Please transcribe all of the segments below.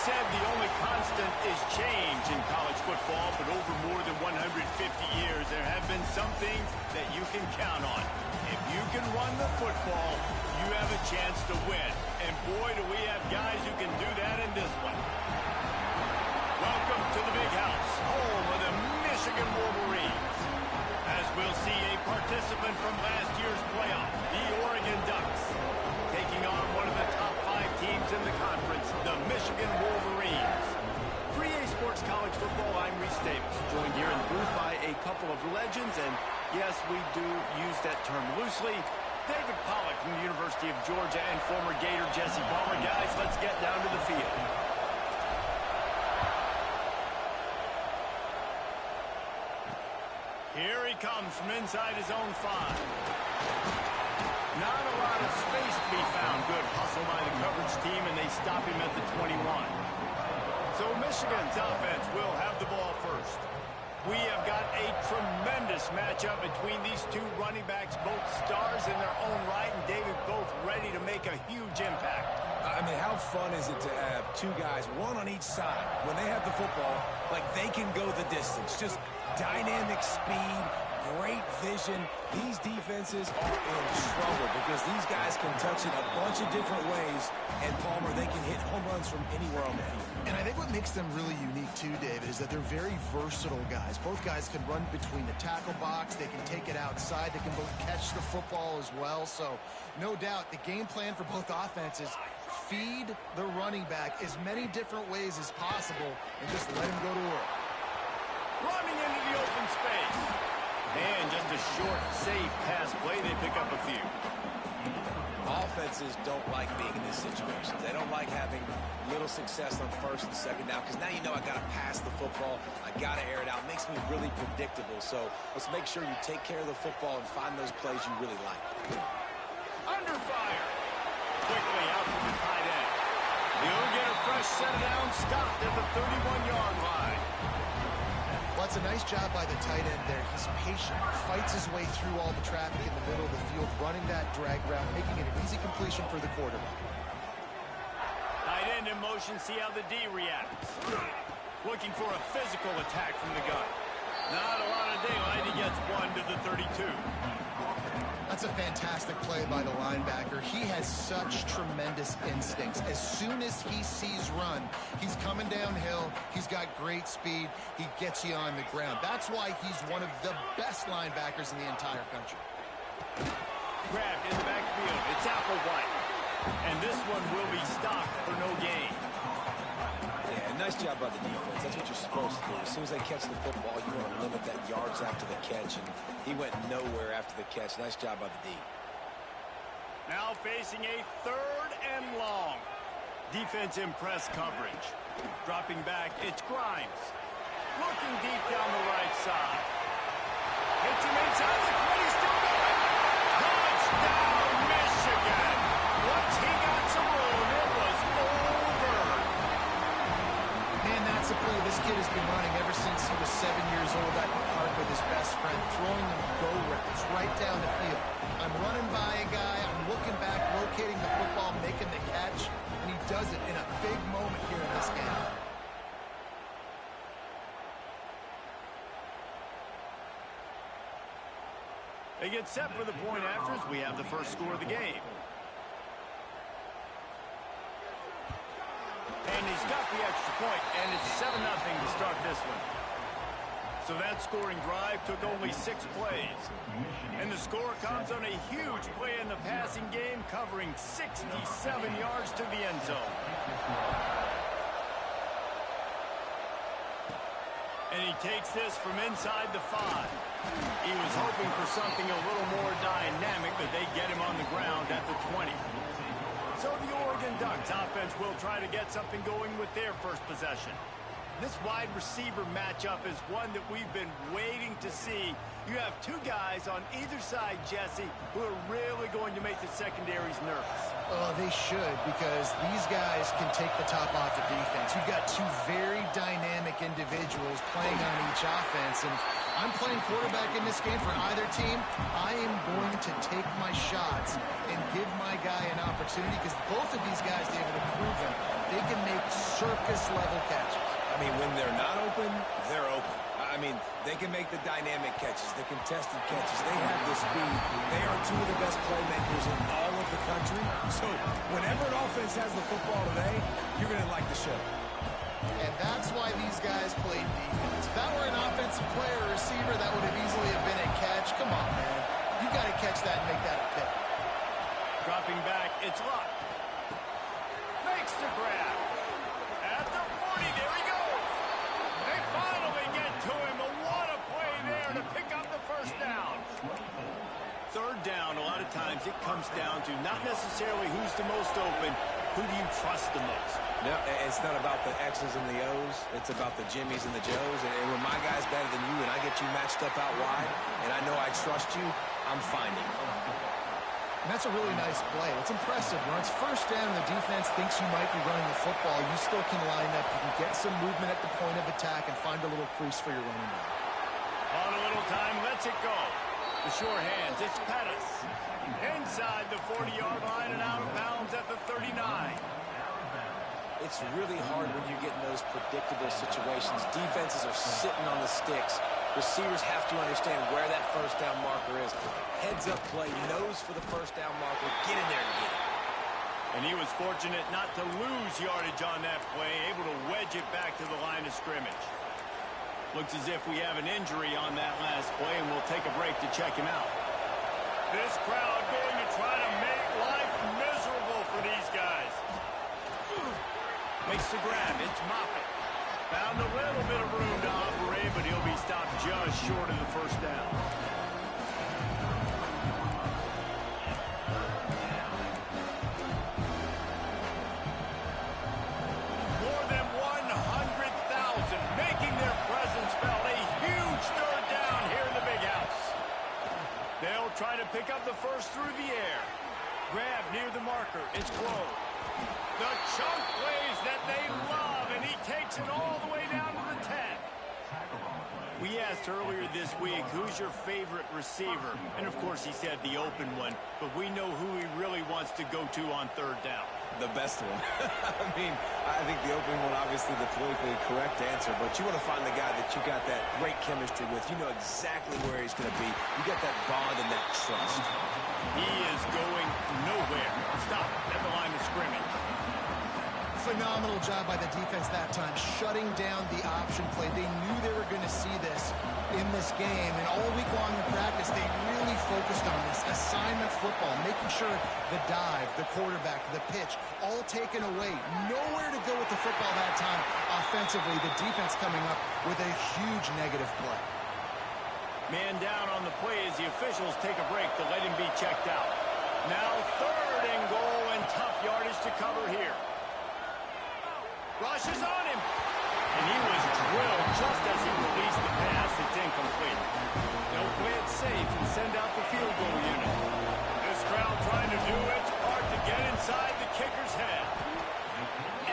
said the only constant is change in college football, but over more than 150 years, there have been some things that you can count on. If you can run the football, you have a chance to win. And boy, do we have guys who can do that in this one. Welcome to the Big House, home of the Michigan Wolverines. As we'll see a participant from last year's playoff, the Oregon Ducks, taking on one of the top 5 teams in the conference, the Michigan Wolverines. 3A Sports College Football, I'm Reese Davis, joined here in the booth by a couple of legends, and yes, we do use that term loosely. David Pollack from the University of Georgia and former Gator Jesse Palmer. Guys, let's get down to the field. Here he comes from inside his own 5. Not a lot of space to be found. Good hustle by the coverage team, and they stop him at the 21. So Michigan's offense will have the ball first. We have got a tremendous matchup between these two running backs, both stars in their own right, and David, both ready to make a huge impact. I mean, how fun is it to have 2 guys, one on each side, when they have the football, like they can go the distance. Just dynamic speed, great vision. These defenses are in trouble because these guys can touch it a bunch of different ways, and Palmer, they can hit home runs from anywhere on the field. And I think what makes them really unique too, David, is that they're very versatile guys. Both guys can run between the tackle box. They can take it outside. They can both catch the football as well. So no doubt the game plan for both offenses, feed the running back as many different ways as possible and just let him go to work. Running into the open space. And just a short, safe pass play. They pick up a few. Offenses don't like being in these situations. They don't like having little success on first and second down because now you know I got to pass the football. I got to air it out. It makes me really predictable. So let's make sure you take care of the football and find those plays you really like. Under fire. Quickly out from the tight end. He'll get a fresh set down, stopped at the 31-yard line. Well, that's a nice job by the tight end there. He's patient, fights his way through all the traffic in the middle of the field, running that drag route, making it an easy completion for the quarterback. Tight end in motion, see how the D reacts. Looking for a physical attack from the gun. Not a lot of daylight, he gets 1 to the 32. That's a fantastic play by the linebacker. He has such tremendous instincts. As soon as he sees run, he's coming downhill. He's got great speed. He gets you on the ground. That's why he's one of the best linebackers in the entire country. Grabbed in the backfield. It's Applewhite. And this one will be stopped for no gain. Yeah, nice job by the defense. That's what you're supposed to do. As soon as they catch the football, you want to limit that yards after the catch, and he went nowhere after the catch. Nice job by the D. Now facing a 3rd and long. Defense in press coverage. Dropping back, it's Grimes. Looking deep down the right side. Hits him inside the 20, still going. Touchdown, Michigan. Once he got some room, it was over. Man, that's a play this kid has been running ever since he was 7 years old at the park with his best friend, throwing them go routes right down the field. I'm running by a guy, I'm looking back, locating the football, making the catch, and he does it in a big moment here in this game. They get set for the point afters. We have the first score of the game. And he's got the extra point, and it's 7-0 to start this one. So that scoring drive took only 6 plays. And the score comes on a huge play in the passing game, covering 67 yards to the end zone. And he takes this from inside the 5. He was hoping for something a little more dynamic, but they get him on the ground at the 20. So the Oregon Ducks offense will try to get something going with their first possession. This wide receiver matchup is one that we've been waiting to see. You have 2 guys on either side, Jesse, who are really going to make the secondaries nervous. Oh, they should, because these guys can take the top off the defense. You've got 2 very dynamic individuals playing on each offense, and I'm playing quarterback in this game for either team. I am going to take my shots and give my guy an opportunity because both of these guys, David, have proven they can make circus-level catches. I mean, when they're not open, they're open. I mean, they can make the dynamic catches, the contested catches. They have the speed. They are two of the best playmakers in all of the country. So whenever an offense has the football today, you're going to like the show. And that's why these guys played defense. If that were an offensive player or receiver, that would have easily have been a catch. Come on, man. You got to catch that and make that a pick. Dropping back, it's Luck. Makes the grab. At the 40, there he goes. They finally get to him. But what a play there to pick up the first down. Third down, a lot of times it comes down to not necessarily who's the most open, who do you trust the most? No, it's not about the X's and the O's. It's about the Jimmies and the Joes. And when my guy's better than you and I get you matched up out wide and I know I trust you, I'm finding you. And that's a really nice play. It's impressive. When it's first down and the defense thinks you might be running the football, you still can line up. You can get some movement at the point of attack and find a little crease for your running back. On a little time, lets it go. The sure hands, it's Pettis. Inside the 40-yard line and out of bounds at the 39. It's really hard when you get in those predictable situations. Defenses are sitting on the sticks. Receivers have to understand where that first down marker is. Heads up play, nose for the first down marker. Get in there and get it. And he was fortunate not to lose yardage on that play, able to wedge it back to the line of scrimmage. Looks as if we have an injury on that last play, and we'll take a break to check him out. This crowd going to try to make life miserable for these guys. Makes the grab. It's Moffitt. Found a little bit of room to operate, but he'll be stopped just short of the first down. More than 100,000 making their presence felt. A huge third down here in the big house. They'll try to pick up the first through the air. Grab near the marker. It's Glow. The chunk plays that they love, and he takes it all the way down to the 10. We asked earlier this week, who's your favorite receiver? And, of course, he said the open one, but we know who he really wants to go to on third down. The best one. I mean, I think the opening one, obviously the politically correct answer, but you want to find the guy that you got that great chemistry with. You know exactly where he's going to be. You got that bond and that trust. He is going nowhere. Stop at the line of scrimmage. Phenomenal job by the defense that time, shutting down the option play. They knew they were going to see this in this game, and all week long in practice, they really focused on this assignment football, making sure the dive, the quarterback, the pitch, all taken away. Nowhere to go with the football that time offensively. The defense coming up with a huge negative play. Man down on the play as the officials take a break to let him be checked out. Now third and goal and tough yardage to cover here. Rushes on him. And he was drilled just as he released the pass. It's incomplete. They'll play it safe and send out the field goal unit. This crowd trying to do its part to get inside the kicker's head.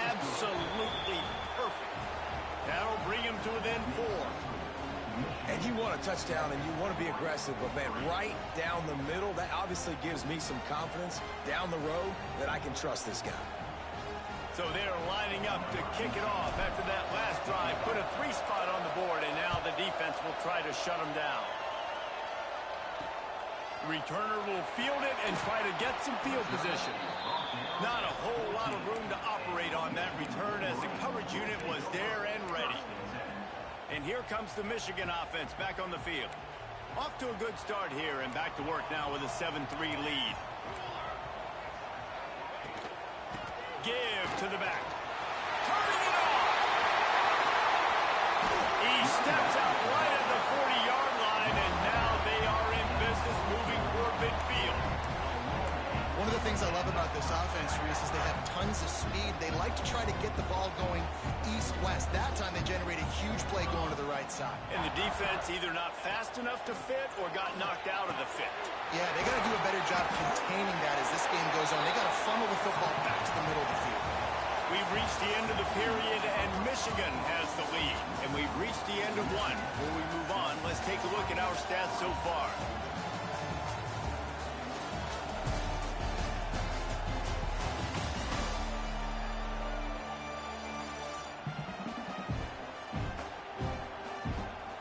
Absolutely perfect. That'll bring him to within 4. And you want a touchdown and you want to be aggressive, but, man, right down the middle, that obviously gives me some confidence down the road that I can trust this guy. So they're lining up to kick it off after that last drive. Put a 3 spot on the board, and now the defense will try to shut them down. The returner will field it and try to get some field position. Not a whole lot of room to operate on that return as the coverage unit was there and ready. And here comes the Michigan offense back on the field. Off to a good start here and back to work now with a 7-3 lead. Give to the back. Turning it off. He steps out right at the 40-yard line, and now they are in business moving toward midfield. One of the things I love about this offense, Reese, is they have tons of speed. They like to try to get the ball going east-west. That time they generated a huge play going to the right side. And the defense either not fast enough to fit or got knocked out of the fit. Yeah, they got to do a better job containing that as this game goes on. They got to funnel the football back to the middle of the field. We've reached the end of the period, and Michigan has the lead. And we've reached the end of one. Before we move on, let's take a look at our stats so far.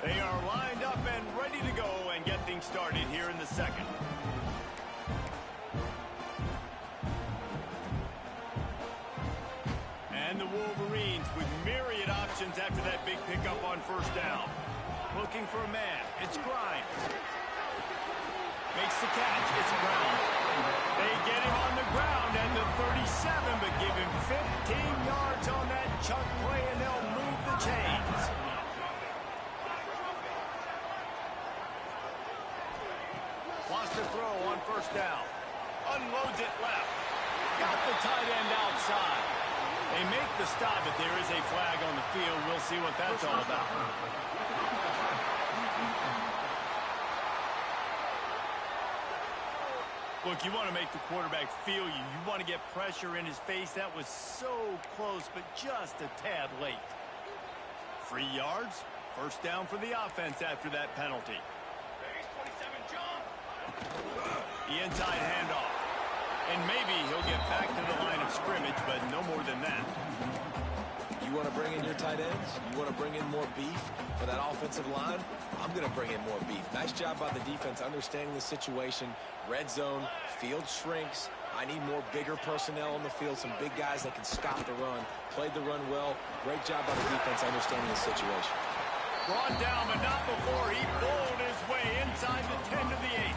They are lined up and ready to go and get things started here in the second. And the Wolverines with myriad options after that big pickup on first down. Looking for a man. It's Grimes. Makes the catch. It's Brown. They get him on the ground at the 37, but give him 15 yards on that chunk play, and they'll move the chains. Wants to throw on first down. Unloads it left. Got the tight end outside. They make the stop, but there is a flag on the field. We'll see what that's all about. Look, you want to make the quarterback feel you. You want to get pressure in his face. That was so close, but just a tad late. 3 yards. First down for the offense after that penalty. The inside handoff. And maybe he'll get back to the line of scrimmage, but no more than that. You want to bring in your tight ends? You want to bring in more beef for that offensive line? I'm going to bring in more beef. Nice job by the defense understanding the situation. Red zone, field shrinks. I need more bigger personnel on the field, some big guys that can stop the run. Played the run well. Great job by the defense understanding the situation. Brought down, but not before he bowled his way inside the 10 to the 8.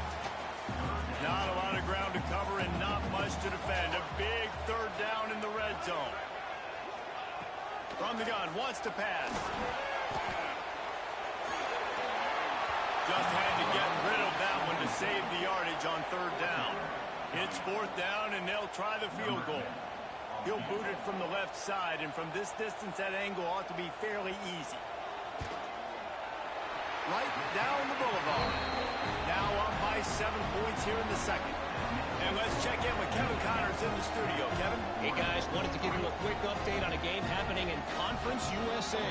Not a lot of ground to cover and not much to defend. A big third down in the red zone. From the gun, wants to pass. Just had to get rid of that one to save the yardage on third down. It's fourth down, and they'll try the field goal. He'll boot it from the left side, and from this distance, that angle ought to be fairly easy. Right down the boulevard. Now up by 7 points here in the second. And let's check in with Kevin Connors in the studio. Kevin? Hey, guys. Wanted to give you a quick update on a game happening in Conference USA.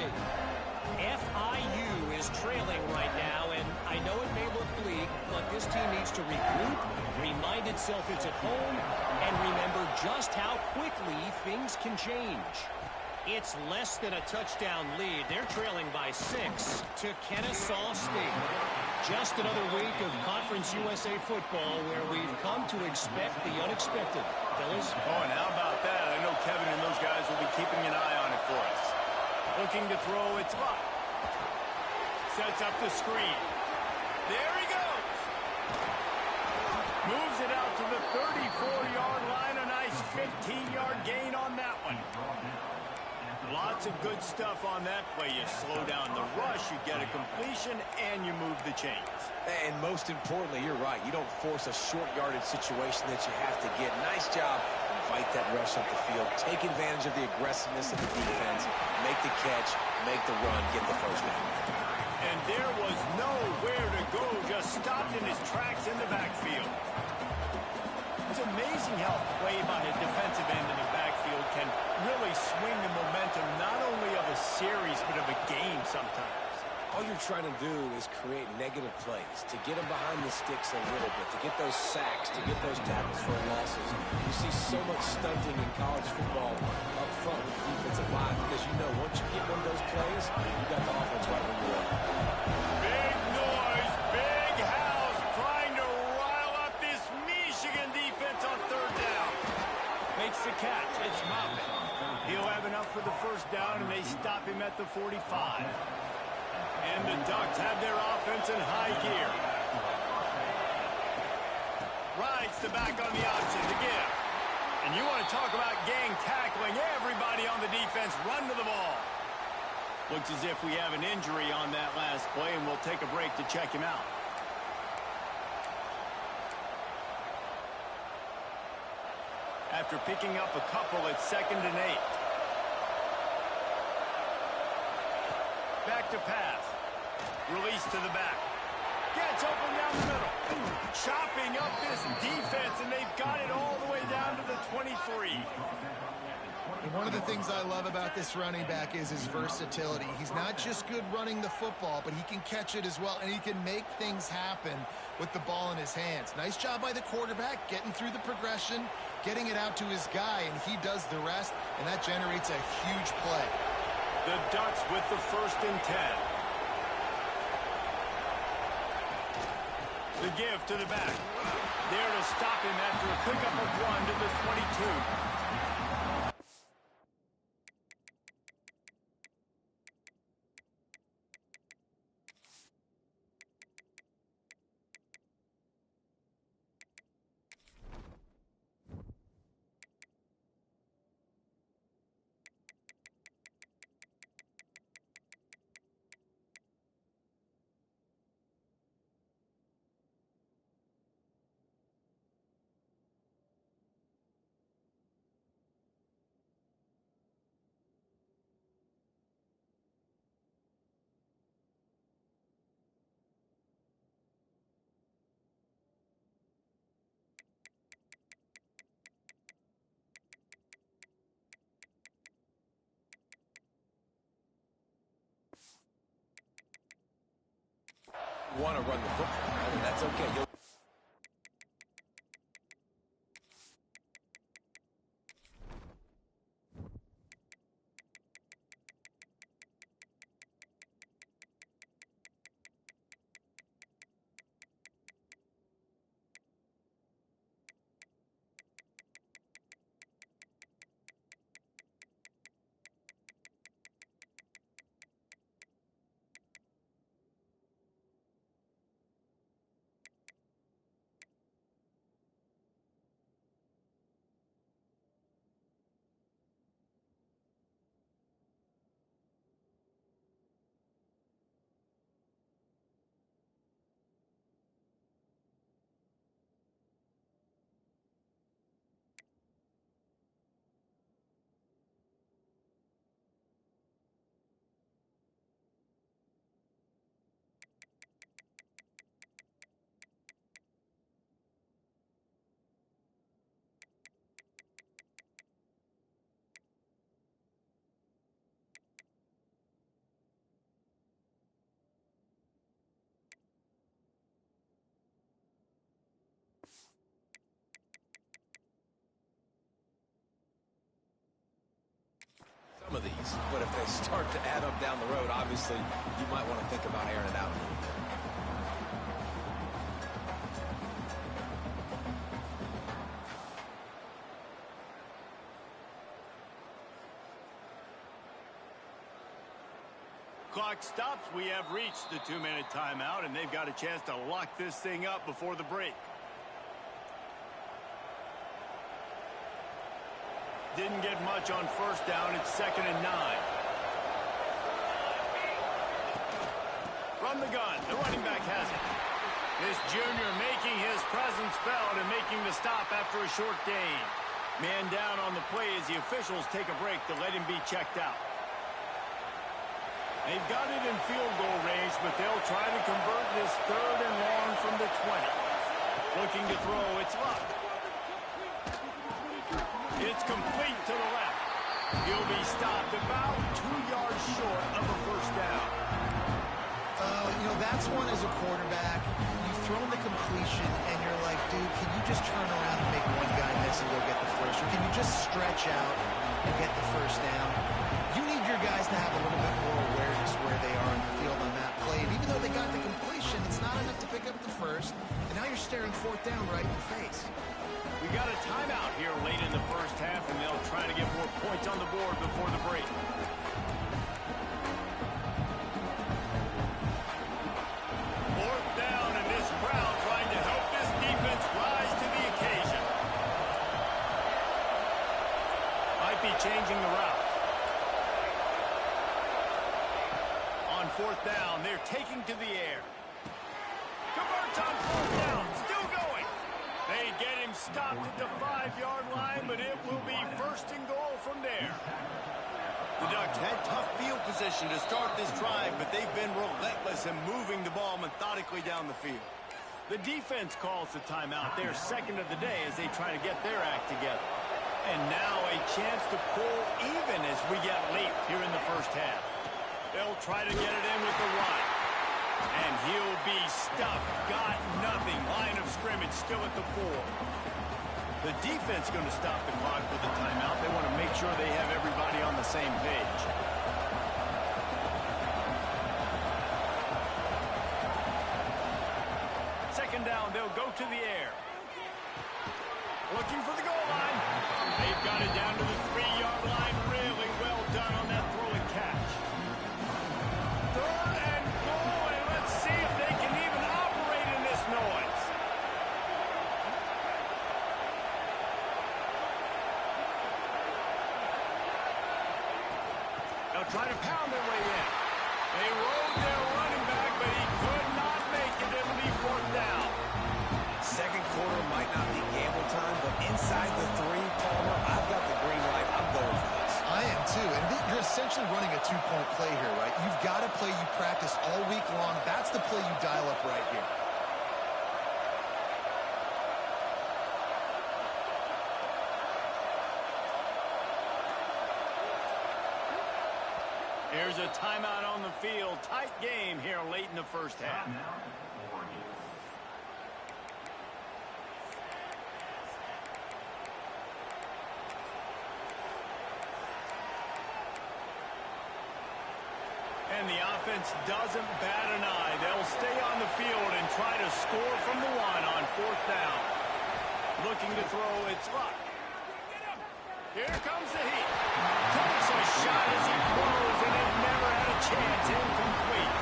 FIU is trailing right now, and I know it may look bleak, but this team needs to regroup, remind itself it's at home, and remember just how quickly things can change. It's less than a touchdown lead. They're trailing by 6 to Kennesaw State. Just another week of Conference USA football where we've come to expect the unexpected. Fellas? Oh, and how about that? I know Kevin and those guys will be keeping an eye on it for us. Looking to throw, it's up. Sets up the screen. There he goes. Moves it out to the 34-yard line. A nice 15-yard gain on that one. Lots of good stuff on that play. You slow down the rush, you get a completion, and you move the chains. And most importantly, you're right. You don't force a short yardage situation that you have to get. Nice job. Fight that rush up the field. Take advantage of the aggressiveness of the defense. Make the catch. Make the run. Get the first down. And there was nowhere to go. Just stopped in his tracks in the backfield. It's amazing how play by a defensive end in the backfield can really swing the momentum not only of a series but of a game sometimes. All you're trying to do is create negative plays, to get them behind the sticks a little bit, to get those sacks, to get those tackles for losses. You see so much stunting in college football up front with the defensive line because you know once you get one of those plays, you got the offense right where you want. Big noise, big house trying to rile up this Michigan defense on third down. Makes the catch. It's Moffitt. He'll have enough for the first down, and they stop him at the 45. And the Ducks have their offense in high gear. Rides the back on the option to give. And you want to talk about gang tackling. Everybody on the defense run to the ball. Looks as if we have an injury on that last play, and we'll take a break to check him out. After picking up a couple at 2nd and 8. Back to pass. Release to the back. Gets open down the middle. Chopping up this defense, and they've got it all the way down to the 23. And one of the things I love about this running back is his versatility. He's not just good running the football, but he can catch it as well, and he can make things happen with the ball in his hands. Nice job by the quarterback, getting through the progression, getting it out to his guy, and he does the rest, and that generates a huge play. The Ducks with the 1st and 10. The give to the back. There to stop him after a pickup of 1 to the 22. Want to run the football, and that's okay. Some of these, but if they start to add up down the road, obviously you might want to think about airing it out a little bit. Clock stops. We have reached the 2-minute timeout, and they've got a chance to lock this thing up before the break. Didn't get much on 1st down. It's 2nd and 9. From the gun, the running back has it. This junior making his presence felt and making the stop after a short gain. Man down on the play as the officials take a break to let him be checked out. They've got it in field goal range, but they'll try to convert this 3rd and long from the 20. Looking to throw, it's Luck. It's complete to the left. He'll be stopped about 2 yards short of a 1st down. You know, that's one as a quarterback. You've thrown the completion, and you're like, dude, can you just turn around and make one guy miss and go get the first? Or can you just stretch out and get the 1st down? You need your guys to have a little bit more awareness where they are in the field on that play. And even though they got the completion, it's not enough to pick up the 1st. And now you're staring 4th down right in the face. We got a timeout here late in the 1st half, and they'll try to get more points on the board before the break. 4th down, and this crowd trying to help this defense rise to the occasion. Might be changing the route. On 4th down, they're taking to the air. Converts on 4th down, still going. They get him stopped at the 5-yard line, but it will be 1st and goal from there. The Ducks had tough field position to start this drive, but they've been relentless in moving the ball methodically down the field. The defense calls the timeout, their 2nd of the day, as they try to get their act together. And now a chance to pull even as we get late here in the first half. They'll try to get it in with the run. And he'll be stuffed. Got nothing. Line of scrimmage still at the 4. The defense going to stop the clock with a timeout. They want to make sure they have everybody on the same page. Second down, they'll go to the air. Looking for the goal line. They've got it down to the 3-yard line. Really well done on that throw and catch. Third and goal, and let's see if they can even operate in this noise. They'll try to pound their way in. They rode their running back, but he could not make it. It'll be 4th down. Second quarter might not be gamble time, but inside the 3, Palmer, I've got the green light. I'm going for this. I am too, and you're essentially running a 2-point play here, right? You've got a play you practice all week long. That's the play you dial up right here. Here's a timeout on the field. Tight game here late in the first half. And the offense doesn't bat an eye. They'll stay on the field and try to score from the 1 on 4th down. Looking to throw, it's Luck. Here comes the heat. Takes a shot as he throws, and it never had a chance. Incomplete.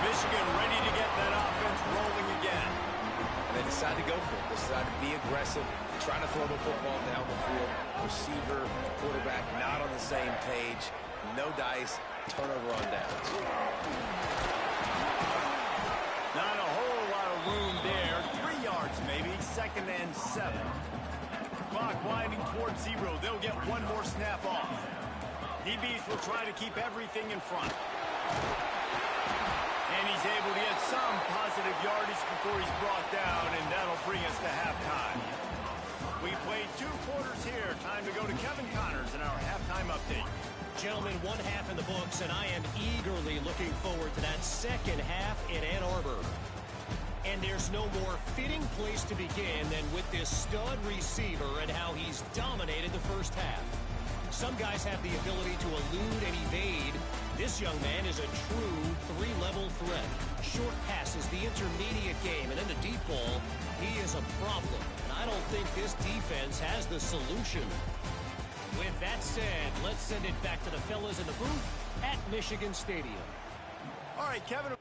Michigan ready to get that offense rolling again. And they decide to go for it. They decide to be aggressive, trying to throw the football down the field. Receiver, quarterback not on the same page. No dice. Turnover on downs. Not a whole lot of room there. 3 yards maybe. 2nd and 7. Clock winding towards 0. They'll get one more snap off. DBs will try to keep everything in front. And he's able to get some positive yardage before he's brought down, and that'll bring us to halftime. We played 2 quarters here. Time to go to Kevin Connors in our halftime update. Gentlemen, 1 half in the books, and I am eagerly looking forward to that second half in Ann Arbor. And there's no more fitting place to begin than with this stud receiver and how he's dominated the first half. Some guys have the ability to elude and evade. This young man is a true 3-level threat. Short passes, the intermediate game, and in the deep ball, he is a problem. And I don't think this defense has the solution. With that said, let's send it back to the fellas in the booth at Michigan Stadium. All right, Kevin.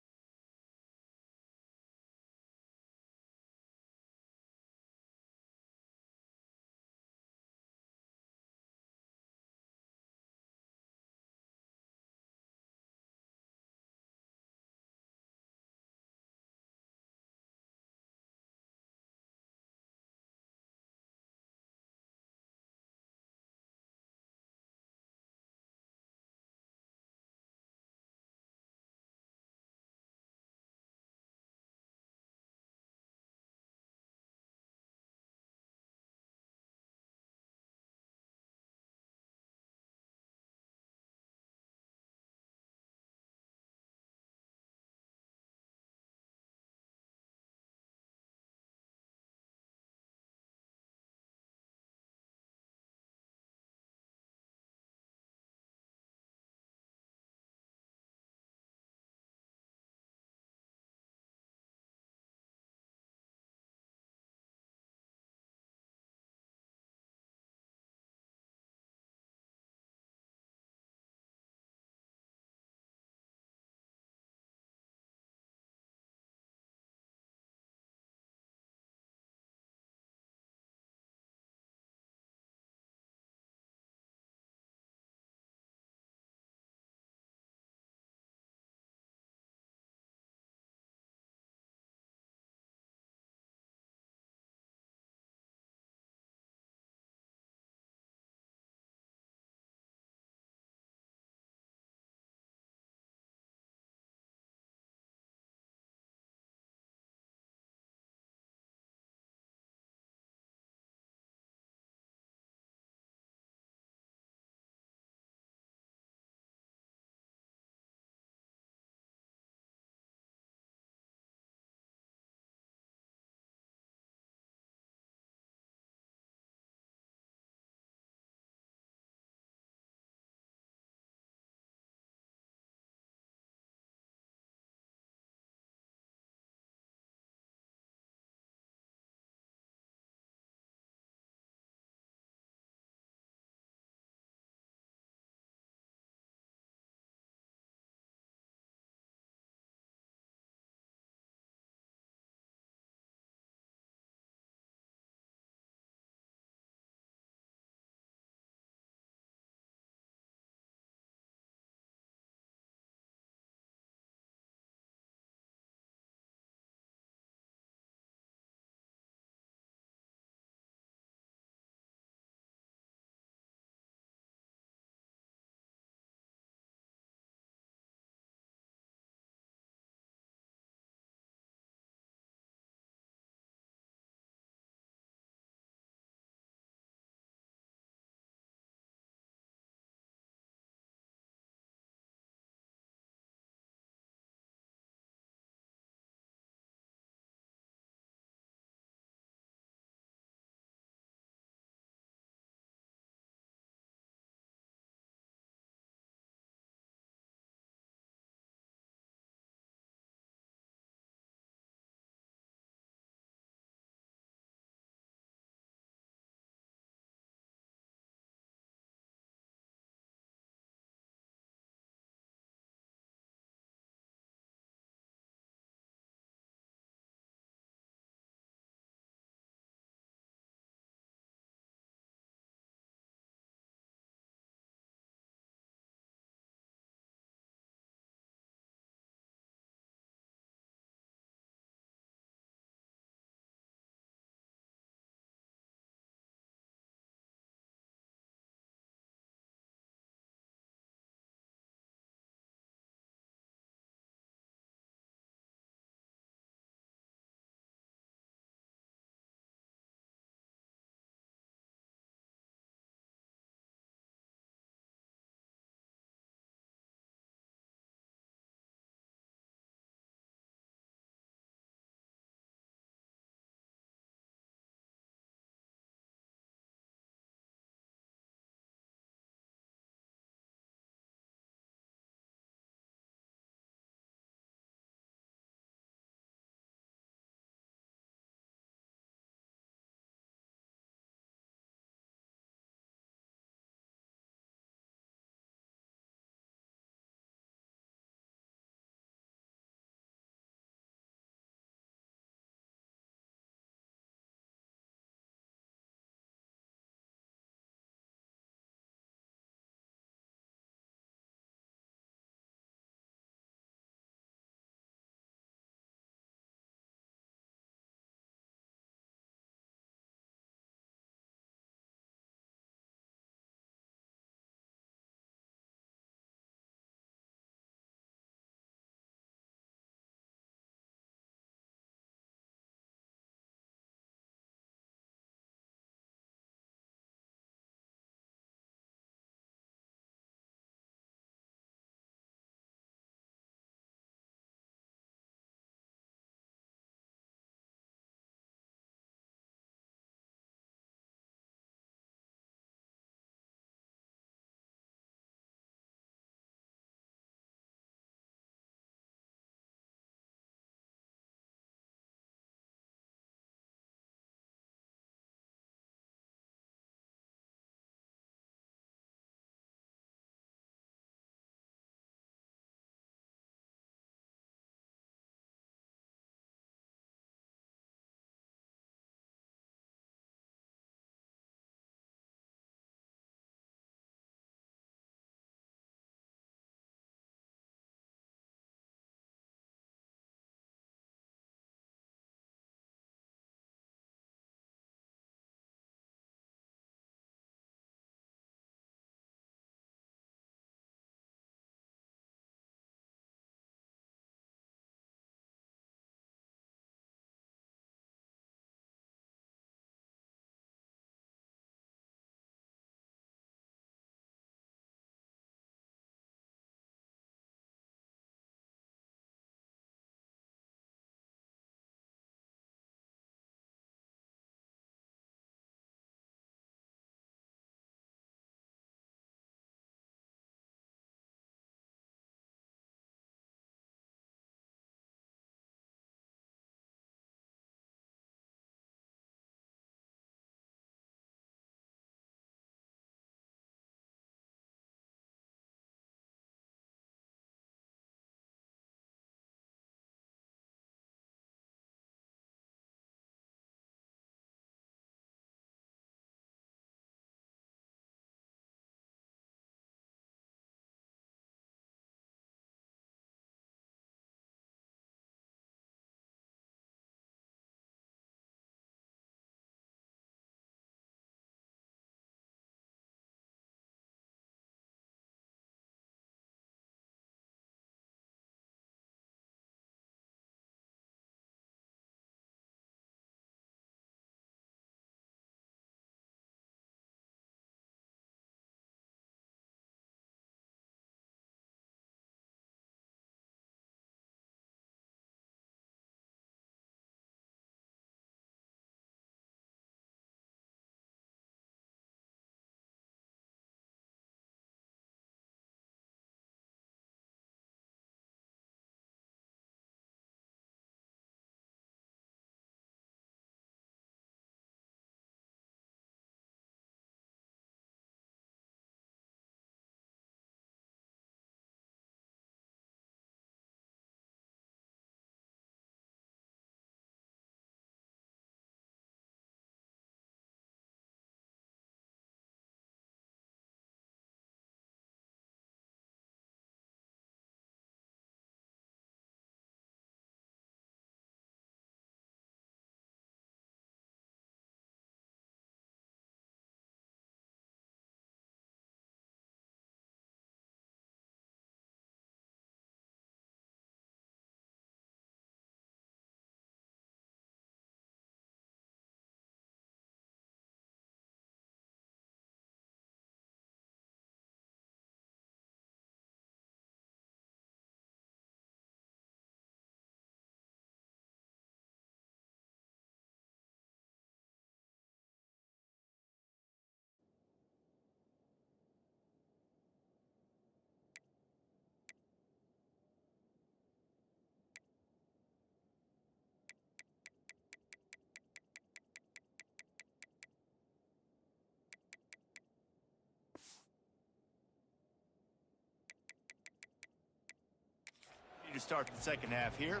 to start the second half here.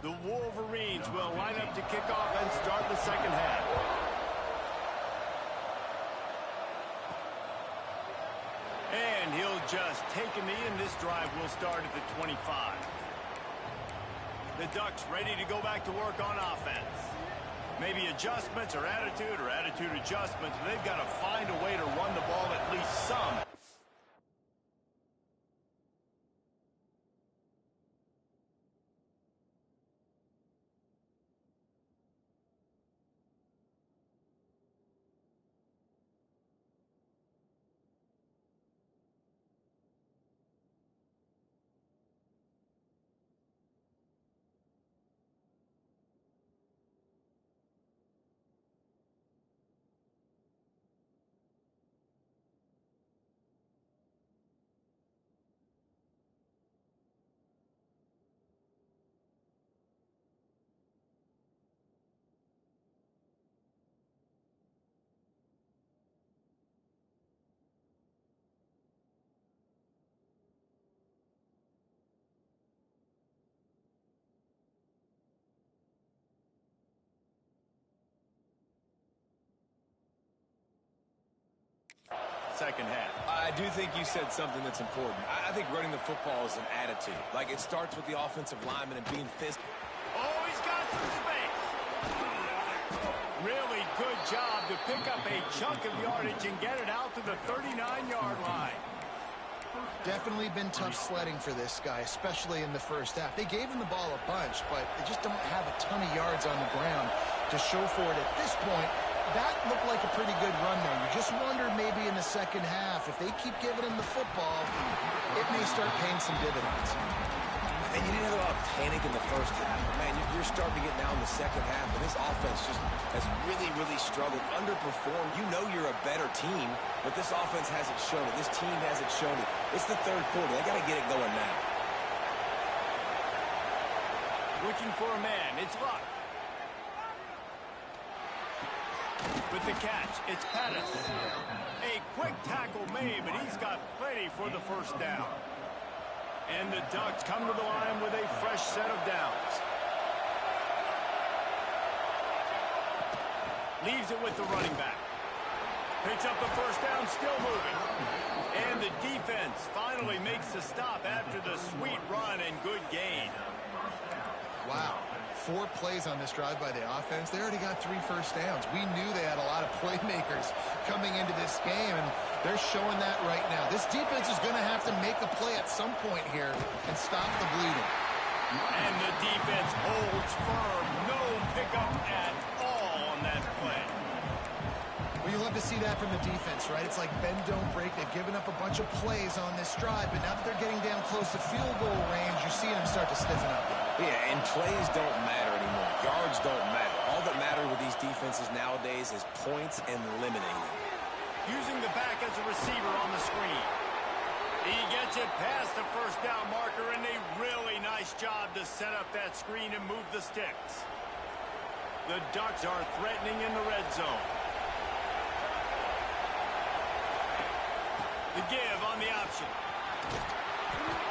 The Wolverines will line up to kick off and start the second half. And he'll just take a knee, and this drive will start at the 25. The Ducks ready to go back to work on offense. Maybe adjustments or attitude adjustments, but they've got to find a way to run the ball at least some. Second half. I do think you said something that's important. I think running the football is an attitude. Like, it starts with the offensive lineman and being physical. Oh, he's got some space. Really good job to pick up a chunk of yardage and get it out to the 39-yard line. Definitely been tough sledding for this guy, especially in the first half. They gave him the ball a bunch, but they just don't have a ton of yards on the ground to show for it at this point. That looked like a pretty good run there. You just wonder maybe in the second half, if they keep giving him the football, it may start paying some dividends. And you didn't have a lot of panic in the first half. Man, you're starting to get now in the second half, and this offense just has really, really struggled, underperformed. You know you're a better team, but this offense hasn't shown it. This team hasn't shown it. It's the third quarter. They got to get it going now. Looking for a man. It's Luck. With the catch, it's Pettis. A quick tackle made, but he's got plenty for the first down. And the Ducks come to the line with a fresh set of downs. Leaves it with the running back. Picks up the first down, still moving. And the defense finally makes the stop after the sweet run and good gain. Wow. 4 plays on this drive by the offense. They already got 3 first downs. We knew they had a lot of playmakers coming into this game, and they're showing that right now. This defense is going to have to make a play at some point here and stop the bleeding. And the defense holds firm. No pickup at all on that play. Well, you love to see that from the defense, right? It's like bend, don't break. They've given up a bunch of plays on this drive, but now that they're getting down close to field goal range, you're seeing them start to stiffen up. Yeah, and plays don't matter anymore. Yards don't matter. All that matters with these defenses nowadays is points and limiting them. Using the back as a receiver on the screen. He gets it past the first down marker, and a really nice job to set up that screen and move the sticks. The Ducks are threatening in the red zone. The give on the option.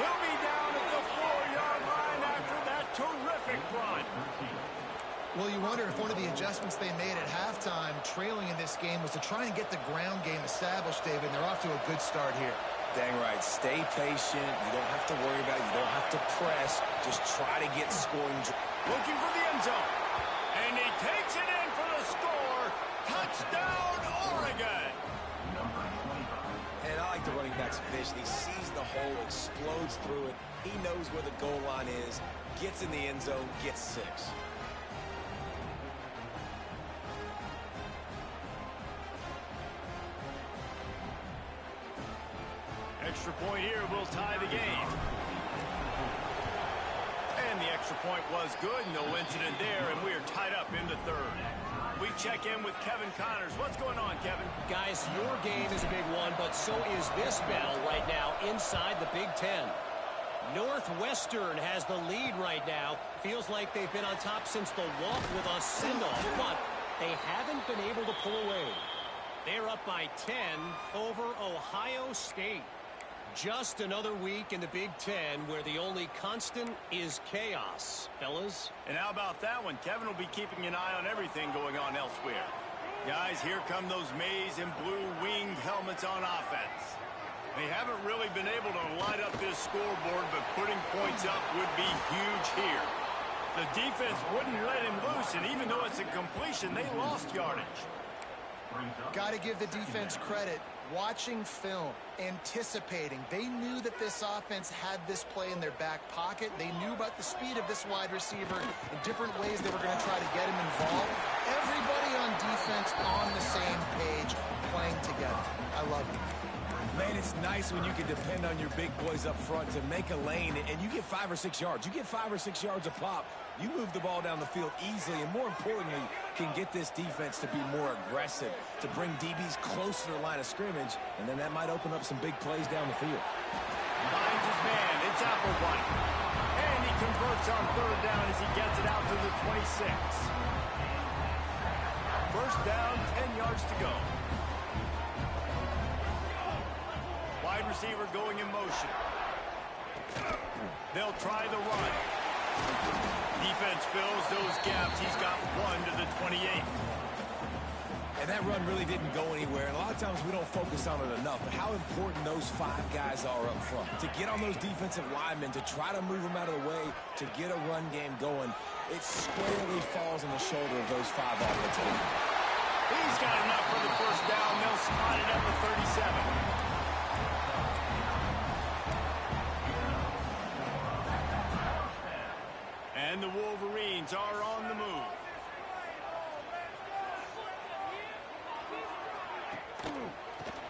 He'll be down at the 4-yard line after that terrific run. Well, you wonder if one of the adjustments they made at halftime, trailing in this game, was to try and get the ground game established, David, and they're off to a good start here. Dang right. Stay patient. You don't have to worry about it. You don't have to press. Just try to get scoring. Looking for the end zone. And he takes it in for the score. Touchdown, Oregon. And I like the running back's vision. He sees the hole, explodes through it. He knows where the goal line is, gets in the end zone, gets 6. Extra point here will tie the game. And the extra point was good. No incident there, and we are tied up in the third. We check in with Kevin Connors. What's going on, Kevin? Guys, your game is a big one, but so is this battle right now inside the Big Ten. Northwestern has the lead right now. Feels like they've been on top since the walk with a send-off, but they haven't been able to pull away. They're up by 10 over Ohio State. Just another week in the Big Ten where the only constant is chaos, fellas. And how about that one? Kevin will be keeping an eye on everything going on elsewhere. Guys, here come those maize and blue winged helmets on offense. They haven't really been able to light up this scoreboard, but putting points up would be huge here. The defense wouldn't let him loose, and even though it's a completion, they lost yardage. Got to give the defense credit. Watching film, anticipating. They knew that this offense had this play in their back pocket. They knew about the speed of this wide receiver in different ways they were going to try to get him involved. Everybody on defense on the same page, playing together. I love it. Man, it's nice when you can depend on your big boys up front to make a lane, and you get 5 or 6 yards. You get 5 or 6 yards a pop. You move the ball down the field easily, and more importantly, can get this defense to be more aggressive, to bring DBs closer to the line of scrimmage, and then that might open up some big plays down the field. Finds his man. It's Applewhite. And he converts on 3rd down as he gets it out to the 26. First down, 10 yards to go. Wide receiver going in motion. They'll try the run. Defense fills those gaps. He's got 1 to the 28. And that run really didn't go anywhere. And a lot of times we don't focus on it enough. But how important those 5 guys are up front. To get on those defensive linemen, to try to move them out of the way, to get a run game going, it squarely falls on the shoulder of those 5 offensive men. He's got enough for the first down. They'll spot it at the 37. And the Wolverines are on the move.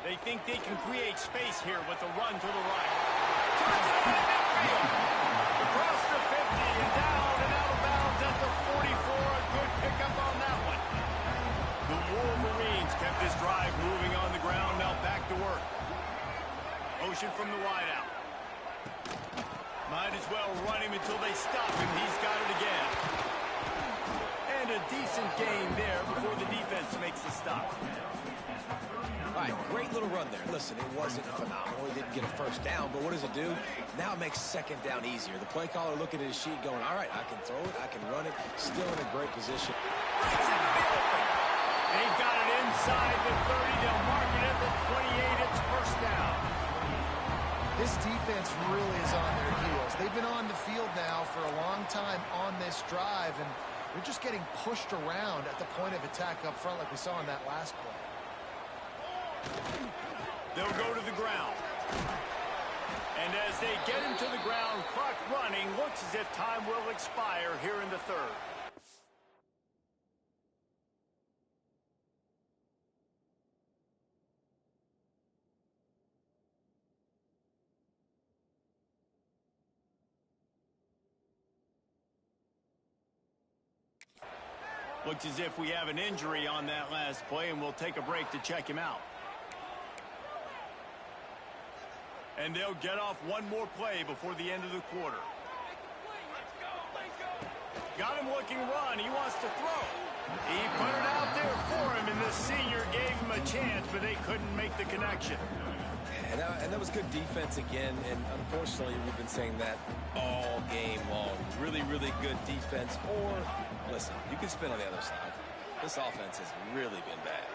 They think they can create space here with a run to the right. Touchdown midfield. Across the 50 and down and out of bounds at the 44. A good pickup on that one. The Wolverines kept this drive moving on the ground. Now back to work. Motion from the wideout. Might as well run him until they stop him. He's got it again. And a decent gain there before the defense makes the stop. All right, great little run there. Listen, it wasn't phenomenal. He didn't get a first down, but what does it do? Now it makes 2nd down easier. The play caller looking at his sheet going, all right, I can throw it, I can run it. Still in a great position. They've got it inside the 30. They'll mark it at the 28. It's first down. This defense really is on their heels. They've been on the field now for a long time on this drive, and they're just getting pushed around at the point of attack up front like we saw in that last play. They'll go to the ground. And as they get him to the ground, clock running, looks as if time will expire here in the 3rd. Looks as if we have an injury on that last play, and we'll take a break to check him out. And they'll get off one more play before the end of the quarter. Got him looking run. He wants to throw. He put it out there for him, and the senior gave him a chance, but they couldn't make the connection. And that was good defense again, and unfortunately we've been saying that all game long. Really, really good defense. Or, listen, you can spin on the other side. This offense has really been bad.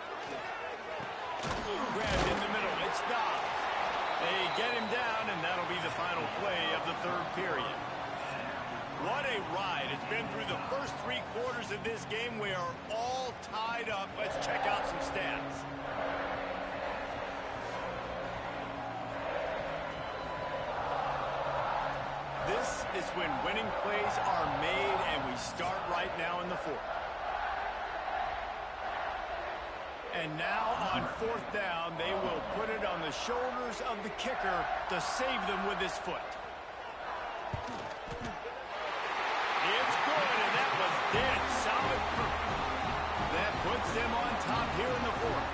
Grabbed in the middle. It's Dobbs. They get him down, and that'll be the final play of the 3rd period. What a ride. It's been through the first 3 quarters of this game. We are all tied up. Let's check out some stats. This is when winning plays are made, and we start right now in the 4th. And now on 4th down, they will put it on the shoulders of the kicker to save them with his foot. It's good, and that was dead solid perfect. That puts them on top here in the 4th.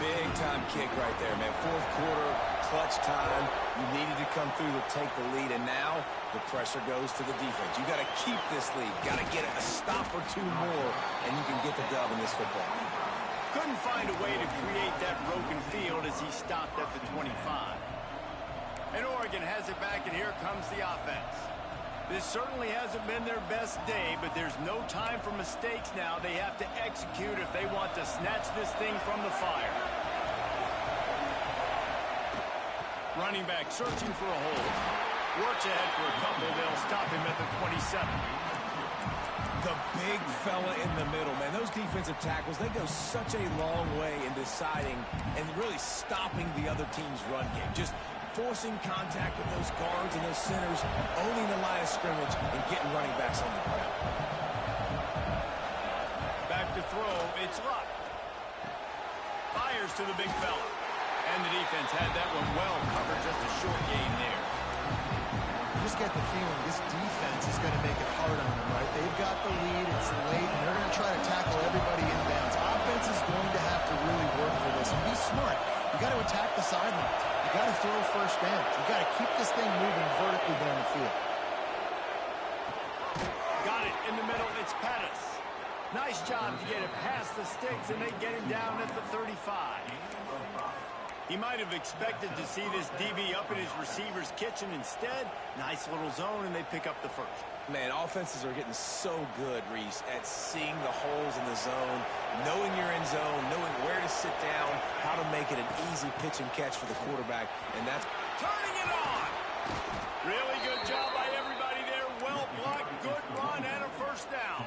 Big time kick right there, man. 4th quarter, clutch time. You needed to come through to take the lead, and now the pressure goes to the defense. You got to keep this lead. Got to get a stop or 2 more, and you can get the dub in this football game. Couldn't find a way to create that broken field as he stopped at the 25. Oregon has it back, and here comes the offense. This certainly hasn't been their best day, but there's no time for mistakes now. They have to execute if they want to snatch this thing from the fire. Running back searching for a hole. Works ahead for a couple. They'll stop him at the 27. The big fella in the middle, man. Those defensive tackles, they go such a long way in deciding and really stopping the other team's run game. Just forcing contact with those guards and those centers, owning the line of scrimmage, and getting running backs on the ground. Back to throw. It's Luck. Fires to the big fella. And the defense had that one well covered. Just a short gain there. You just get the feeling this defense is going to make it hard on them, right? They've got the lead. It's late, and they're going to try to tackle everybody inbounds. Offense is going to have to really work for this. And be smart. You got to attack the sidelines. You got to throw first down. You got to keep this thing moving vertically down the field. Got it in the middle. It's Pettis. Nice job to get it past the sticks, and they get him down at the 35. He might have expected to see this DB up in his receiver's kitchen. Instead, nice little zone, and they pick up the first. Man, offenses are getting so good, Reese, at seeing the holes in the zone, knowing you're in zone, knowing where to sit down, how to make it an easy pitch and catch for the quarterback, and that's turning it on. Really good job by everybody there. Well blocked, good run, and a first down.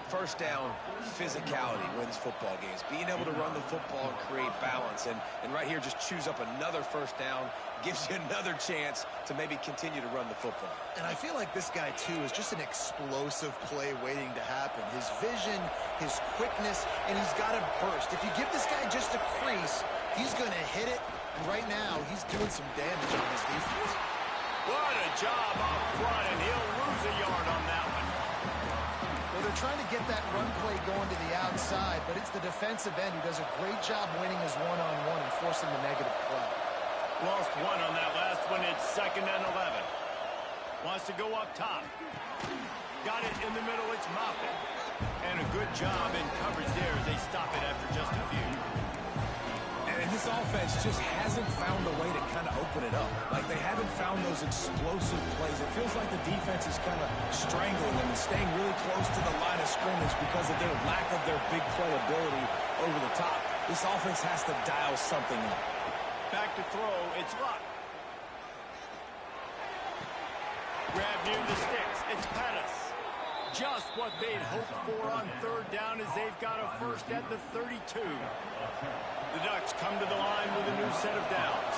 First down, physicality wins football games. Being able to run the football and create balance. And right here, just choose up another first down, gives you another chance to maybe continue to run the football. And I feel like this guy, too, is just an explosive play waiting to happen. His vision, his quickness, and he's got a burst. If you give this guy just a crease, he's going to hit it. And right now, he's doing some damage on his defense. What a job up front, and he'll lose a yard on that one. Well, they're trying to get that run play going to the outside, but it's the defensive end who does a great job winning his one-on-one and forcing the negative play. Lost one on that last one. It's 2nd and 11. Wants to go up top. Got it in the middle. It's Moffitt. And a good job in coverage there as they stop it after just a few. And this offense just hasn't found a way to kind of open it up. Like, they haven't found those explosive plays. It feels like the defense is kind of strangling them and staying really close to the line of scrimmage because of their lack of their big play ability over the top. This offense has to dial something up. Back to throw. It's Luck. Grab near the sticks. It's Pettis. Just what they'd hoped for on 3rd down as they've got a first at the 32. The Ducks come to the line with a new set of downs.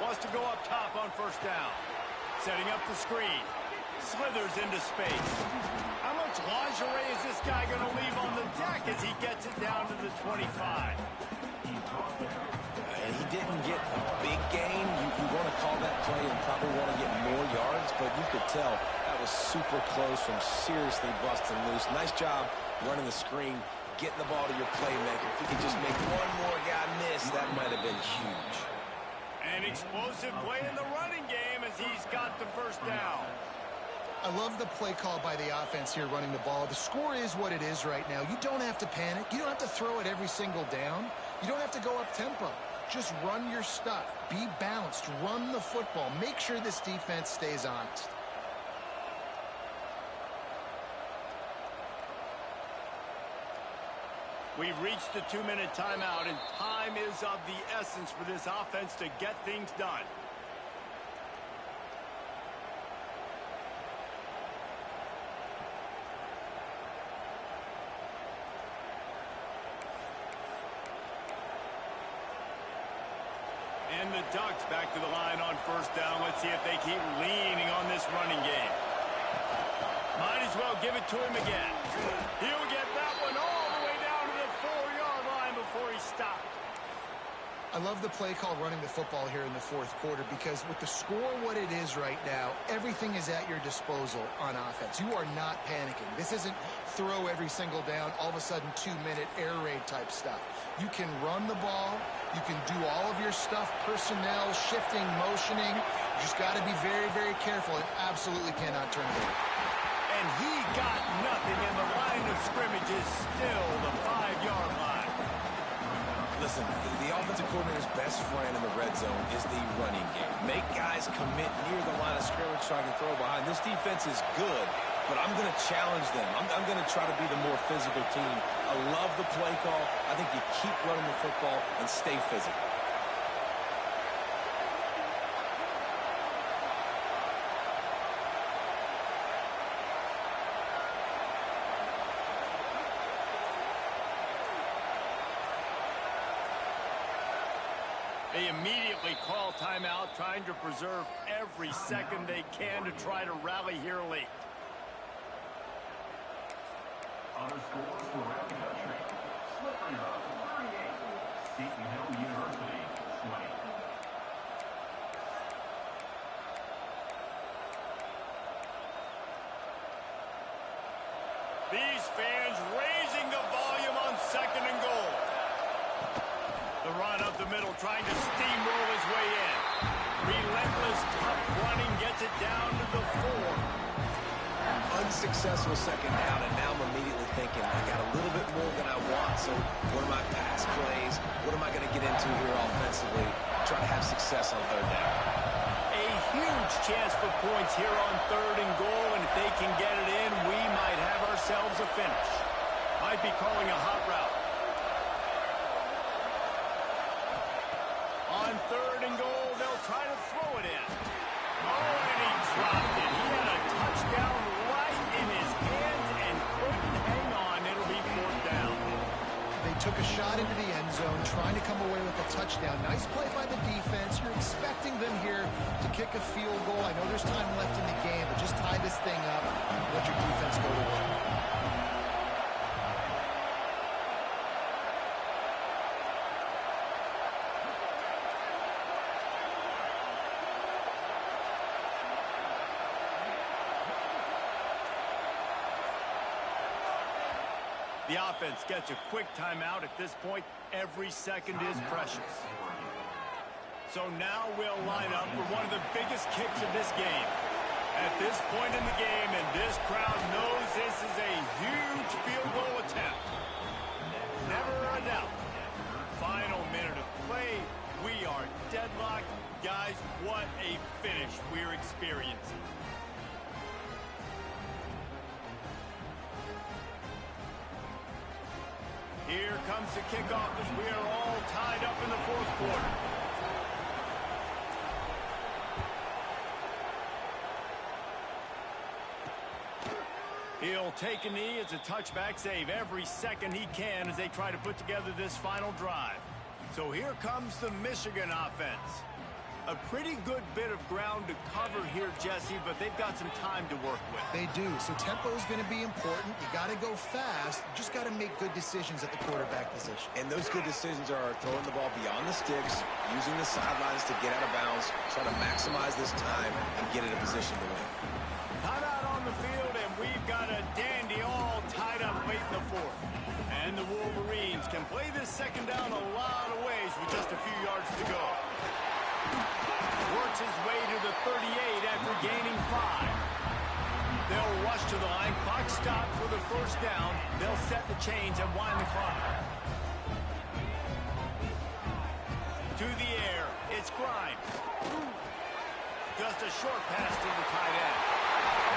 Wants to go up top on 1st down. Setting up the screen. Slithers into space. How much lingerie is this guy going to leave on the deck as he gets it down to the 25? And he didn't get a big gain. You want to call that play and probably want to get more yards, but you could tell that was super close from seriously busting loose. Nice job running the screen, getting the ball to your playmaker. If he could just make one more guy miss, that might have been huge. An explosive play in the running game as he's got the first down. I love the play call by the offense here running the ball. The score is what it is right now. You don't have to panic. You don't have to throw it every single down. You don't have to go up tempo. Just run your stuff. Be balanced. Run the football. Make sure this defense stays honest. We've reached the 2-minute timeout, and time is of the essence for this offense to get things done. And the Ducks back to the line on 1st down. Let's see if they keep leaning on this running game. Might as well give it to him again. He'll get that one all the way down to the 4-yard line before he stopped. I love the play call running the football here in the 4th quarter because with the score what it is right now, everything is at your disposal on offense. You are not panicking. This isn't throw every single down, all of a sudden 2-minute air raid type stuff. You can run the ball. You can do all of your stuff, personnel, shifting, motioning. You just got to be very, very careful and absolutely cannot turn it over. And he got nothing. nothing, and the line of scrimmage is still the 5-yard line. Listen, the offensive coordinator's best friend in the red zone is the running game. Make guys commit near the line of scrimmage so I can throw behind. This defense is good, but I'm going to challenge them. I'm going to try to be the more physical team. I love the play call. I think you keep running the football and stay physical. They immediately call timeout, trying to preserve every second they can to try to rally here late. On the scores for around the country, Slippery Rock, 38, Seton Hill University, 20. These fans raising the volume on 2nd and goal. The run up the middle, trying to steamroll his way in. Relentless, tough running, gets it down to the 4. Unsuccessful second down, and now I'm immediately thinking, I got a little bit more than I want, so what are my pass plays? What am I going to get into here offensively? Try to have success on 3rd down. A huge chance for points here on 3rd and goal, and if they can get it in, we might have ourselves a finish. Might be calling a hot route. On 3rd and goal, they'll try to throw it in. Oh, and he dropped it. He had a touchdown right in his hands and couldn't hang on. It'll be 4th down. They took a shot into the end zone, trying to come away with a touchdown. Nice play by the defense. You're expecting them here to kick a field goal. I know there's time left in the game, but just tie this thing up and let your defense go to work. The offense gets a quick timeout. At this point, every second is precious. So now we'll line up for one of the biggest kicks of this game. At this point in the game, and this crowd knows this is a huge field goal attempt. Never a doubt. Final minute of play. We are deadlocked. Guys, what a finish we're experiencing. Here comes the kickoff as we are all tied up in the 4th quarter. He'll take a knee. It's a touchback save every second he can as they try to put together this final drive. So here comes the Michigan offense. A pretty good bit of ground to cover here, Jesse, but they've got some time to work with. They do. So tempo is going to be important. You got to go fast. You just got to make good decisions at the quarterback position. And those good decisions are throwing the ball beyond the sticks, using the sidelines to get out of bounds, trying to maximize this time and get in a position to win. Timeout on the field, and we've got a dandy all tied up late in the 4th. And the Wolverines can play this second down a lot of ways with just a few yards to go. Works his way to the 38 after gaining 5. They'll rush to the line. Clock stopped for the 1st down. They'll set the chains and wind the clock. To the air. It's Grimes. Just a short pass to the tight end.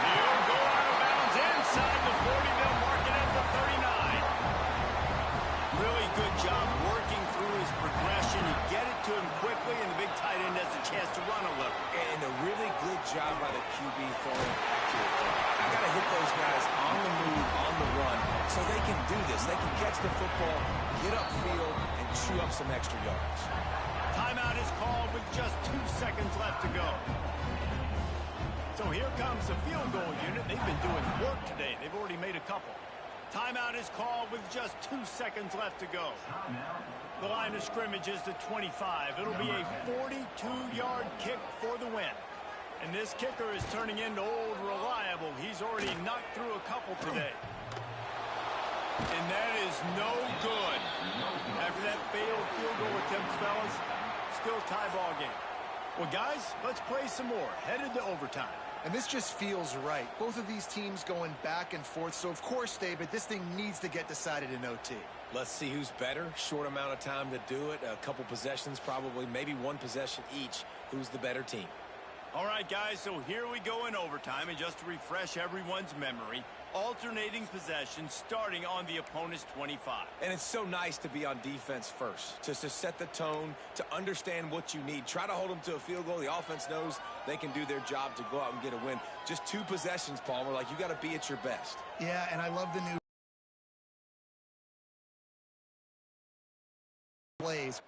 He'll go out of bounds inside the 40. They'll mark it at the 39. Really good job working through his progression. You get it to him quickly, and the big tight end has a chance to run a little. And a really good job by the QB throwing accurately. I got to hit those guys on the move, on the run, so they can do this. They can catch the football, get upfield, and chew up some extra yards. Timeout is called with just 2 seconds left to go. So here comes the field goal unit. They've been doing work today. They've already made a couple. Timeout is called with just 2 seconds left to go. The line of scrimmage is the 25. It'll be a 42-yard kick for the win. And this kicker is turning into old reliable. He's already knocked through a couple today. And that is no good. After that failed field goal attempt, fellas, still tie ball game. Well, guys, let's play some more. Headed to overtime. And this just feels right. Both of these teams going back and forth. So, of course, David, this thing needs to get decided in OT. Let's see who's better. Short amount of time to do it. A couple possessions, probably, maybe one possession each. Who's the better team? All right, guys, so here we go in overtime. And just to refresh everyone's memory, alternating possessions starting on the opponent's 25. And it's so nice to be on defense first, just to set the tone, to understand what you need. Try to hold them to a field goal. The offense knows they can do their job to go out and get a win. Just 2 possessions, Palmer, like you got to be at your best. Yeah, and I love the new plays.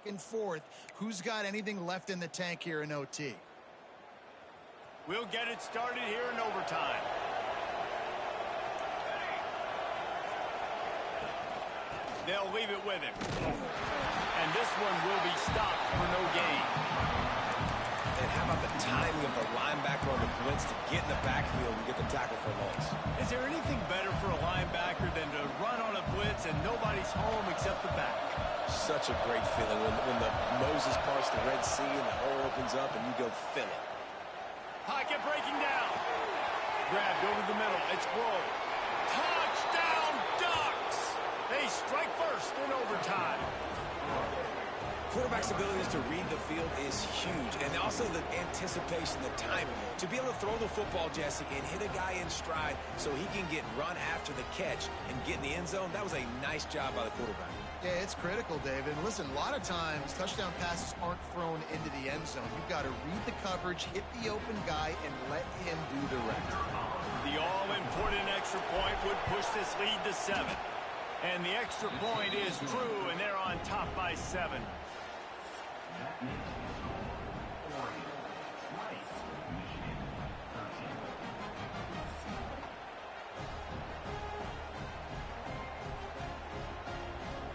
And forth. Who's got anything left in the tank here in OT? We'll get it started here in overtime. They'll leave it with him. And this one will be stopped for no gain. And how about the timing of the linebacker on the blitz to get in the backfield and get the tackle for loss? Is there anything better for a linebacker than to run on a blitz and nobody's home except the back? Such a great feeling when the Moses parts the Red Sea and the hole opens up and you go fill it. Pocket breaking down. Grabbed over the middle. It's Blow. Touchdown Ducks! They strike first in overtime. Quarterback's abilities to read the field is huge, and also the anticipation, the timing. To be able to throw the football, Jesse, and hit a guy in stride so he can get run after the catch and get in the end zone, that was a nice job by the quarterback. Yeah, it's critical, David. And listen, a lot of times touchdown passes aren't thrown into the end zone. You've got to read the coverage, hit the open guy, and let him do the rest. The all-important extra point would push this lead to 7. And the extra point is true, and they're on top by 7.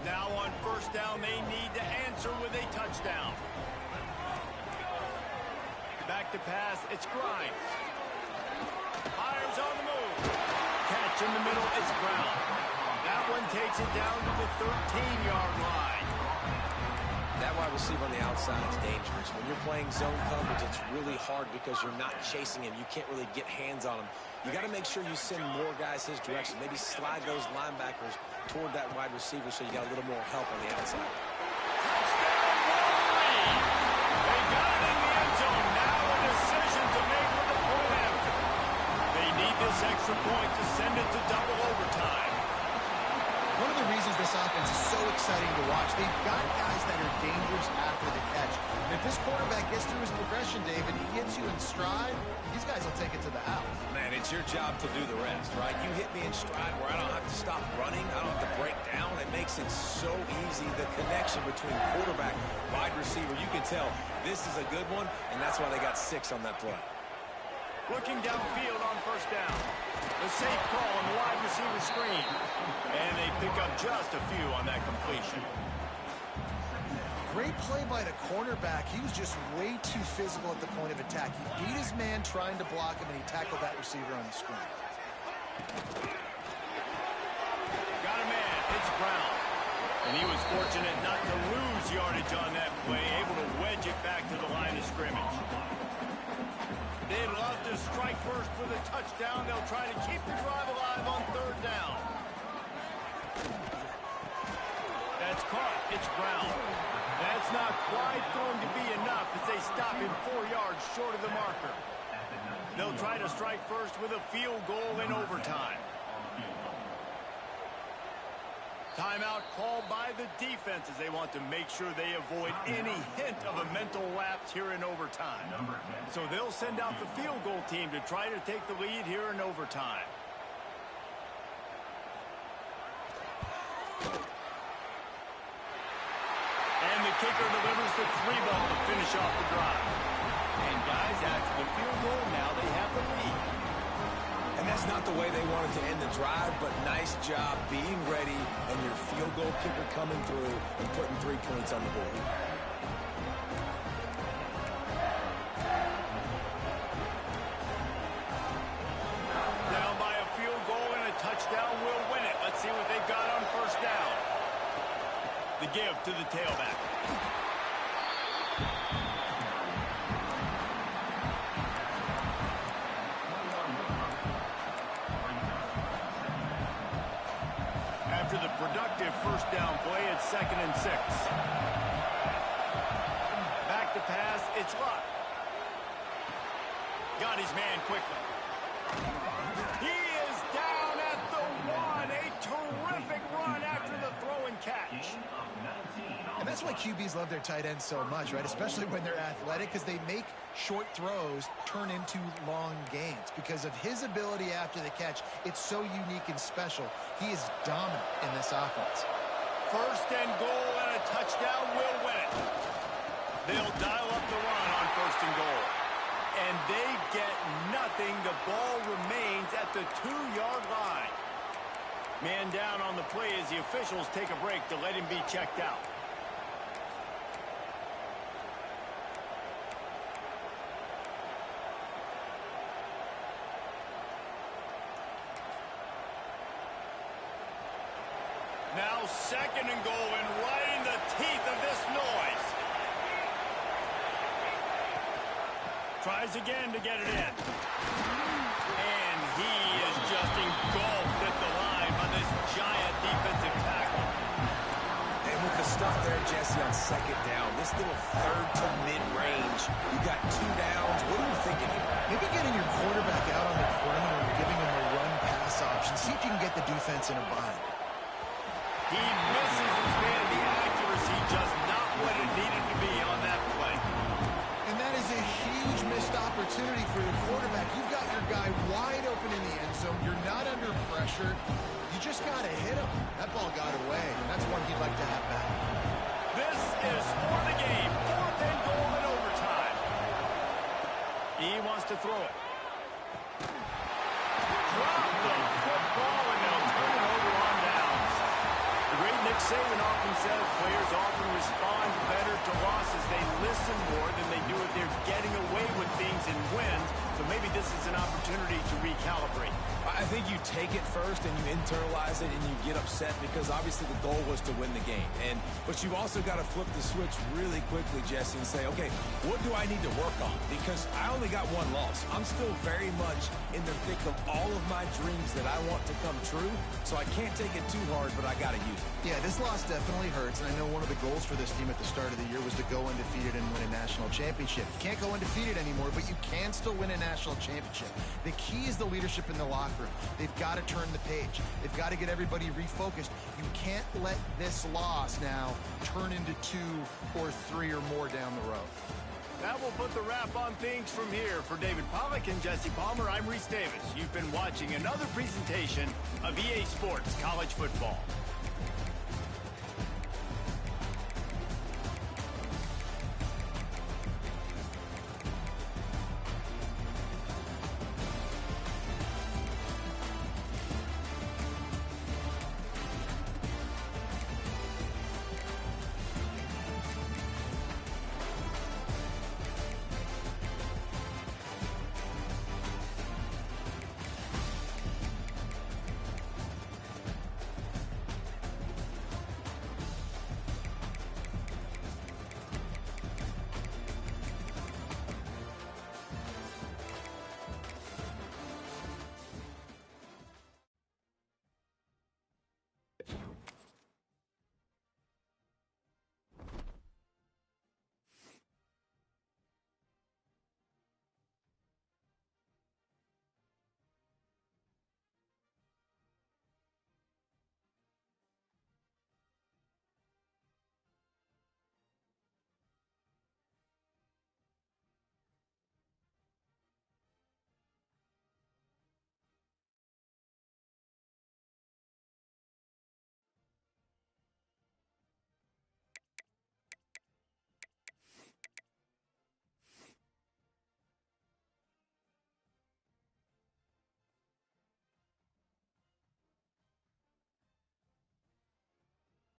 Now on first down, they need to answer with a touchdown. Back to pass, it's Grimes. Fires on the move. Catch in the middle, it's Brown. That one takes it down to the 13-yard line. That wide receiver on the outside is dangerous. When you're playing zone coverage, it's really hard because you're not chasing him. You can't really get hands on him. You got to make sure you send more guys his direction. Maybe slide those linebackers toward that wide receiver so you got a little more help on the outside. Touchdown, Wolverine! They got it in the end zone. Now a decision to make with the point after. They need this extra point to send it to double overtime. One of the reasons this offense is so exciting to watch, they've got guys that are dangerous after the catch. And if this quarterback gets through his progression, David, he hits you in stride, these guys will take it to the house. Man, it's your job to do the rest, right? You hit me in stride where I don't have to stop running. I don't have to break down. It makes it so easy. The connection between quarterback, wide receiver, you can tell this is a good one, and that's why they got 6 on that play. Looking downfield on first down. The safe call on the wide receiver screen. And they pick up just a few on that completion. Great play by the cornerback. He was just way too physical at the point of attack. He beat his man trying to block him, and he tackled that receiver on the screen. Got a man. It's Brown. And he was fortunate not to lose yardage on that play, able to wedge it back to the line of scrimmage. They'd love to strike first for the touchdown. They'll try to keep the drive alive on third down. That's caught. It's Brown. That's not quite going to be enough as they stop him 4 yards short of the marker. They'll try to strike first with a field goal in overtime. Timeout called by the defense as they want to make sure they avoid any hint of a mental lapse here in overtime. So they'll send out the field goal team to try to take the lead here in overtime. And the kicker delivers the 3-ball to finish off the drive. And guys, after the field goal, now they have the lead. And that's not the way they wanted to end the drive, but nice job being ready and your field goal kicker coming through and putting 3 points on the board. Down by a field goal and a touchdown will win it. Let's see what they've got on first down. The give to the tailback. After the productive first down play, it's 2nd and 6. Back to pass, it's Luck. Got his man quickly. He is down at the 1. A terrific run after the throw and catch. And that's why QBs love their tight ends so much, right? Especially when they're athletic, because they make short throws turn into long gains. Because of his ability after the catch, it's so unique and special. He is dominant in this offense. First and goal and a touchdown will win it. They'll dial up the run on first and goal. And they get nothing. The ball remains at the 2-yard line. Man down on the play as the officials take a break to let him be checked out. Now 2nd and goal and right in the teeth of this noise. Tries again to get it in. And he is just engulfed at the line by this giant defensive tackle. And with the stuff there, Jesse, on 2nd down, this little third to mid-range, you got 2 downs. What are you thinking here? Maybe getting your quarterback out on the perimeter and giving him a run-pass option. See if you can get the defense in a bind. He misses his man. The accuracy just not what it needed to be on that play. And that is a huge missed opportunity for your quarterback. You've got your guy wide open in the end zone. You're not under pressure. You just got to hit him. That ball got away. That's one he'd like to have back. This is for the game. 4th and goal in overtime. He wants to throw it. Drop the football and they'll turn it over on downs. The great Nick Saban often says players often respond better to losses. They listen more than they do if they're getting away with things and wins. So maybe this is an opportunity to recalibrate. I think you take it first and you internalize it and you get upset because obviously the goal was to win the game. But you've also got to flip the switch really quickly, Jesse, and say, okay, what do I need to work on? Because I only got 1 loss. I'm still very much in the thick of all of my dreams that I want to come true. So I can't take it too hard, but I got to use it. Yeah, this loss definitely hurts. And I know one of the goals for this team at the start of the year was to go undefeated and win a national championship. You can't go undefeated anymore, but you can still win a national championship. The key is the leadership in the locker room. They've got to turn the page. They've got to get everybody refocused. You can't let this loss now turn into 2 or 3 or more down the road. That will put the wrap on things from here. For David Pollack and Jesse Palmer, I'm Reese Davis. You've been watching another presentation of EA Sports College Football.